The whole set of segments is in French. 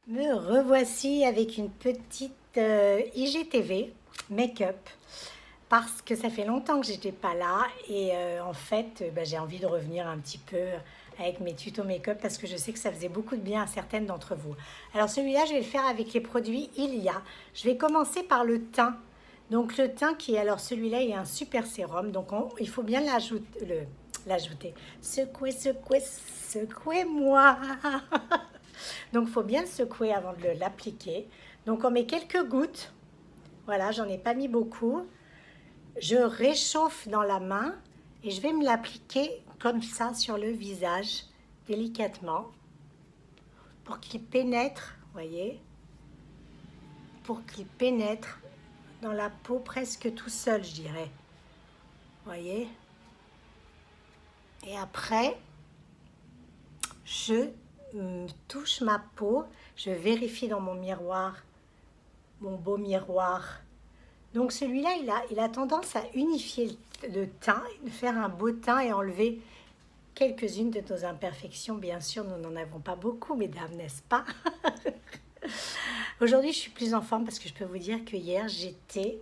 Me revoici avec une petite IGTV make-up parce que ça fait longtemps que j'étais pas là et en fait j'ai envie de revenir un petit peu avec mes tutos make-up parce que je sais que ça faisait beaucoup de bien à certaines d'entre vous. Alors celui-là je vais le faire avec les produits Ilia. Je vais commencer par le teint. Donc le teint qui est, alors celui-là il est un super sérum donc il faut bien l'ajouter. Secouer, secouer, secouez-moi. Donc, il faut bien le secouer avant de l'appliquer. Donc, on met quelques gouttes. Voilà, j'en ai pas mis beaucoup. Je réchauffe dans la main et je vais me l'appliquer comme ça sur le visage, délicatement, pour qu'il pénètre, voyez, pour qu'il pénètre dans la peau presque tout seul, je dirais. Voyez. Et après, je touche ma peau, je vérifie dans mon miroir, mon beau miroir. Donc celui-là, il a tendance à unifier le teint, de faire un beau teint et enlever quelques-unes de nos imperfections. Bien sûr, nous n'en avons pas beaucoup, mesdames, n'est-ce pas? Aujourd'hui, je suis plus en forme parce que je peux vous dire que hier, j'étais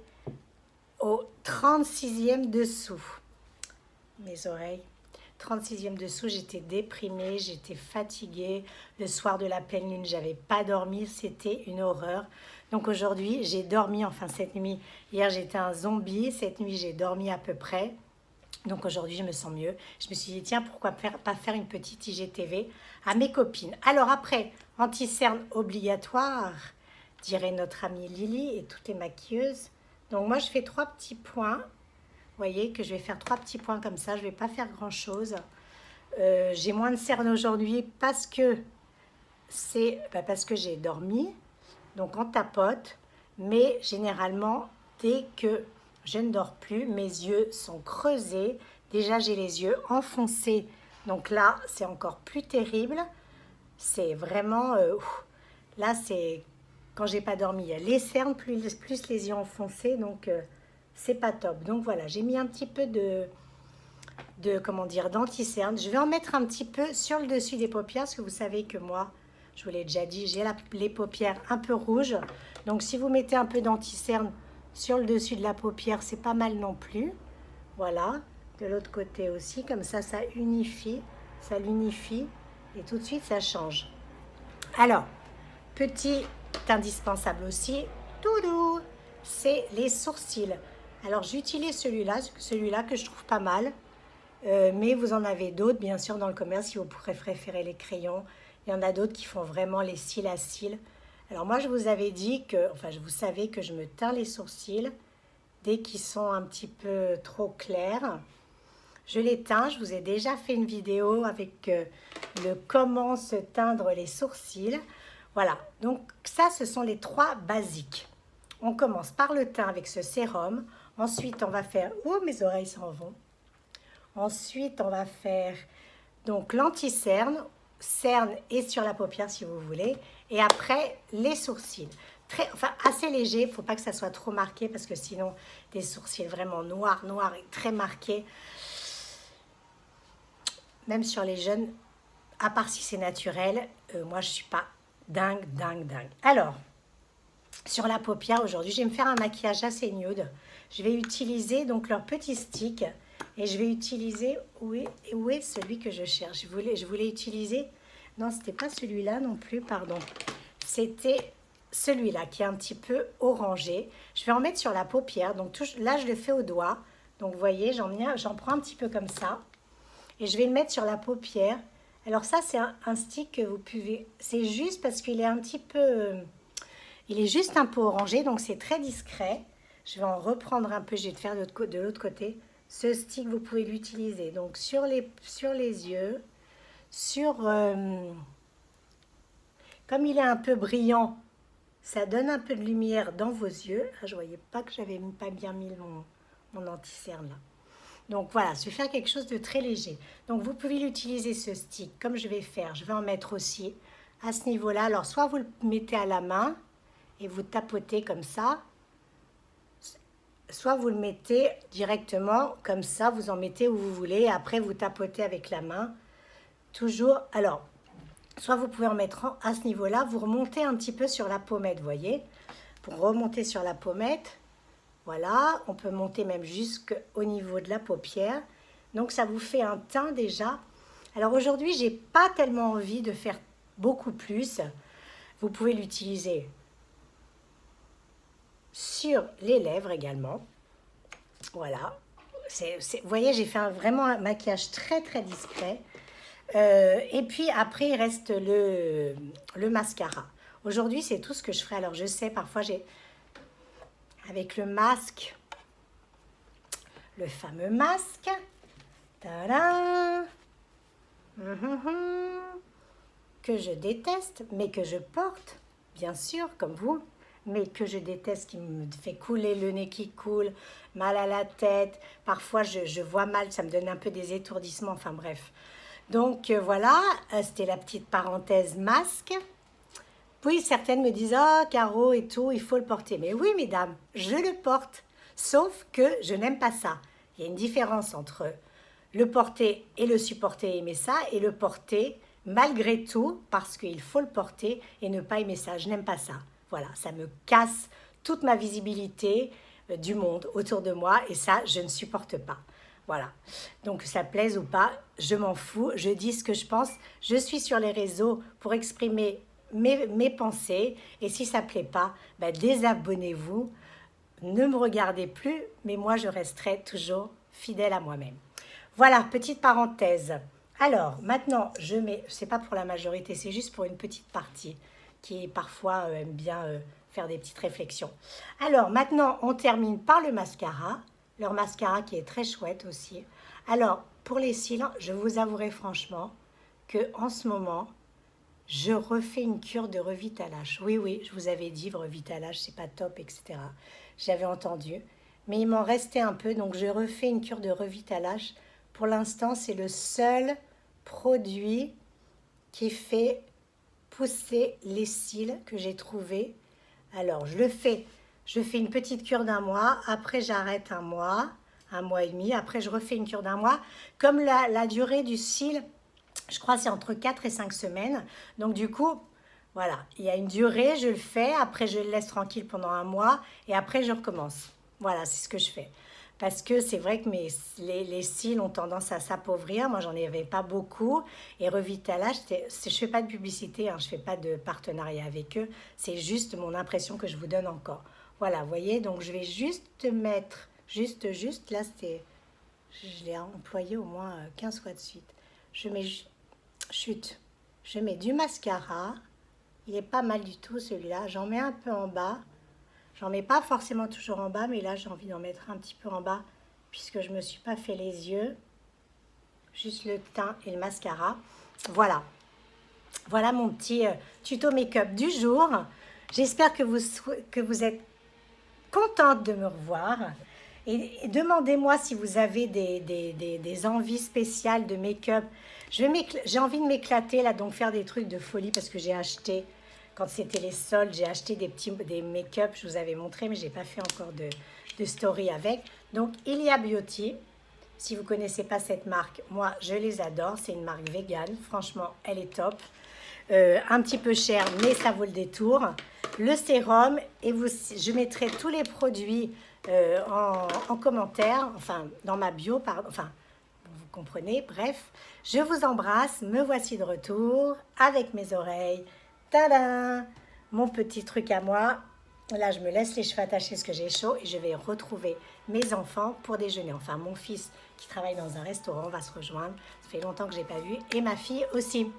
au 36e dessous. Mes oreilles. 36e dessous, j'étais déprimée, j'étais fatiguée. Le soir de la pleine lune, j'avais pas dormi, c'était une horreur. Donc aujourd'hui, j'ai dormi, enfin cette nuit. Hier, j'étais un zombie, cette nuit, j'ai dormi à peu près. Donc aujourd'hui, je me sens mieux. Je me suis dit, tiens, pourquoi pas faire une petite IGTV à mes copines. Alors après, anti-cerne obligatoire, dirait notre amie Lily et toutes les maquilleuses. Donc moi, je fais 3 petits points. Vous voyez que je vais faire 3 petits points comme ça. Je ne vais pas faire grand-chose. J'ai moins de cernes aujourd'hui parce que parce que j'ai dormi. Donc on tapote. Mais généralement, dès que je ne dors plus, mes yeux sont creusés. Déjà, j'ai les yeux enfoncés. Donc là, c'est encore plus terrible. C'est vraiment... là, c'est quand j'ai pas dormi. Il y a les cernes plus les yeux enfoncés. Donc... c'est pas top. Donc voilà, j'ai mis un petit peu comment dire, d'anti-cerne. Je vais en mettre un petit peu sur le dessus des paupières, parce que vous savez que moi, je vous l'ai déjà dit, j'ai les paupières un peu rouges. Donc si vous mettez un peu d'anti-cerne sur le dessus de la paupière, c'est pas mal non plus. Voilà, de l'autre côté aussi, comme ça l'unifie, et tout de suite ça change. Alors, petit indispensable aussi, doudou, c'est les sourcils. Alors j'utilise celui-là que je trouve pas mal, mais vous en avez d'autres bien sûr dans le commerce si vous préférez les crayons. Il y en a d'autres qui font vraiment les cils à cils. Alors moi je vous avais dit que, enfin vous savez que je me teins les sourcils dès qu'ils sont un petit peu trop clairs. Je les teins, je vous ai déjà fait une vidéo avec le comment se teindre les sourcils. Voilà, donc ça ce sont les 3 basiques. On commence par le teint avec ce sérum. Ensuite, on va faire... Oh, mes oreilles s'en vont. Ensuite, on va faire donc l'anti-cerne, cerne et sur la paupière si vous voulez. Et après, les sourcils. Enfin, assez léger, il ne faut pas que ça soit trop marqué parce que sinon, des sourcils vraiment noirs et très marqués, même sur les jeunes, à part si c'est naturel, moi je ne suis pas dingue. Alors, sur la paupière aujourd'hui, je vais me faire un maquillage assez nude. Je vais utiliser donc leur petit stick et je vais utiliser, où est celui que je cherche? Je voulais utiliser, non c'était pas celui-là non plus, pardon. C'était celui-là qui est un petit peu orangé. Je vais en mettre sur la paupière, donc là je le fais au doigt. Donc vous voyez, j'en prends un petit peu comme ça et je vais le mettre sur la paupière. Alors ça c'est un stick que vous pouvez, c'est juste parce qu'il est un petit peu... il est juste un peu orangé, donc c'est très discret. Je vais en reprendre un peu, je vais le faire de l'autre côté. Ce stick, vous pouvez l'utiliser donc sur les yeux, comme il est un peu brillant, ça donne un peu de lumière dans vos yeux. Ah, je ne voyais pas que j'avais pas bien mis mon anti-cerne là. Donc voilà, je vais faire quelque chose de très léger. Donc vous pouvez l'utiliser ce stick, comme je vais faire. Je vais en mettre aussi à ce niveau-là. Alors soit vous le mettez à la main, et vous tapotez comme ça, soit vous le mettez directement comme ça, vous en mettez où vous voulez, et après vous tapotez avec la main, toujours. Alors, soit vous pouvez en mettre à ce niveau-là, vous remontez un petit peu sur la pommette, voyez, pour remonter sur la pommette. Voilà, on peut monter même jusqu'au niveau de la paupière. Donc ça vous fait un teint déjà. Alors aujourd'hui, j'ai pas tellement envie de faire beaucoup plus. Vous pouvez l'utiliser sur les lèvres également. Voilà. Vous voyez, j'ai fait vraiment un maquillage très très discret. Et puis après, il reste le mascara. Aujourd'hui, c'est tout ce que je ferai. Alors je sais, parfois j'ai... Avec le masque, le fameux masque. Tadam! Que je déteste, mais que je porte, bien sûr, comme vous, mais que je déteste, qui me fait couler le nez qui coule, mal à la tête, parfois je vois mal, ça me donne un peu des étourdissements, enfin bref. Donc voilà, c'était la petite parenthèse masque. Puis certaines me disent « Ah, Caro et tout, il faut le porter. » Mais oui, mesdames, je le porte, sauf que je n'aime pas ça. Il y a une différence entre le porter et le supporter et aimer ça, et le porter malgré tout, parce qu'il faut le porter et ne pas aimer ça. Je n'aime pas ça. Voilà, ça me casse toute ma visibilité du monde autour de moi, et ça, je ne supporte pas. Voilà, donc ça plaise ou pas, je m'en fous, je dis ce que je pense. Je suis sur les réseaux pour exprimer mes pensées, et si ça ne plaît pas, ben désabonnez-vous, ne me regardez plus, mais moi je resterai toujours fidèle à moi-même. Voilà, petite parenthèse. Alors, maintenant, je mets, c'est pas pour la majorité, c'est juste pour une petite partie qui parfois aime bien faire des petites réflexions. Alors, maintenant, on termine par le mascara. Leur mascara qui est très chouette aussi. Alors, pour les cils, je vous avouerai franchement que en ce moment, je refais une cure de revitalage. Oui, oui, je vous avais dit, revitalage, c'est pas top, etc. J'avais entendu. Mais il m'en restait un peu, donc je refais une cure de revitalage. Pour l'instant, c'est le seul produit qui fait pousser les cils que j'ai trouvé. Alors, je fais une petite cure d'1 mois. Après, j'arrête 1 mois et demi. Après, je refais une cure d'1 mois. Comme la durée du cil, je crois c'est entre 4 et 5 semaines. Donc du coup, voilà, il y a une durée, je le fais, après je le laisse tranquille pendant 1 mois et après je recommence. Voilà, c'est ce que je fais. Parce que c'est vrai que les cils ont tendance à s'appauvrir. Moi, j'en avais pas beaucoup. Et Revitalage, je ne fais pas de publicité, hein, je ne fais pas de partenariat avec eux. C'est juste mon impression que je vous donne encore. Voilà, vous voyez, donc je vais juste mettre, juste, là, je l'ai employé au moins 15 fois de suite. Je mets chute. Je mets du mascara. Il est pas mal du tout celui-là. J'en mets un peu en bas. J'en mets pas forcément toujours en bas, mais là j'ai envie d'en mettre un petit peu en bas puisque je me suis pas fait les yeux. Juste le teint et le mascara. Voilà. Voilà mon petit tuto make-up du jour. J'espère que vous êtes contente de me revoir. Et demandez-moi si vous avez des envies spéciales de make-up. J'ai envie de m'éclater là, donc faire des trucs de folie parce que j'ai acheté, quand c'était les soldes, j'ai acheté des make-up, je vous avais montré, mais je n'ai pas fait encore de story avec. Donc, Ilia Beauty, si vous ne connaissez pas cette marque, moi, je les adore. C'est une marque vegan, franchement, elle est top. Un petit peu cher, mais ça vaut le détour. Le sérum, et je mettrai tous les produits en commentaire, enfin dans ma bio, enfin vous comprenez, bref. Je vous embrasse, me voici de retour avec mes oreilles. Tadam! Mon petit truc à moi. Là, je me laisse les cheveux attachés parce que j'ai chaud et je vais retrouver mes enfants pour déjeuner. Enfin, mon fils qui travaille dans un restaurant va se rejoindre. Ça fait longtemps que je n'ai pas vu. Et ma fille aussi.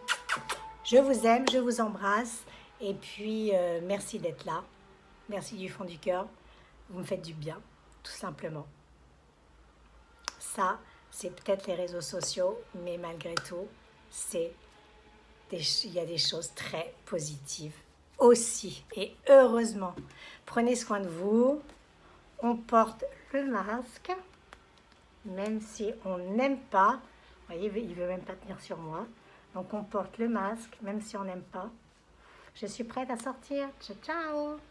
Je vous aime, je vous embrasse. Et puis, merci d'être là. Merci du fond du cœur. Vous me faites du bien, tout simplement. Ça, c'est peut-être les réseaux sociaux, mais malgré tout, il y a des choses très positives aussi. Et heureusement, prenez soin de vous. On porte le masque, même si on n'aime pas. Vous voyez, il ne veut même pas tenir sur moi. Donc, on porte le masque, même si on n'aime pas. Je suis prête à sortir. Ciao, ciao!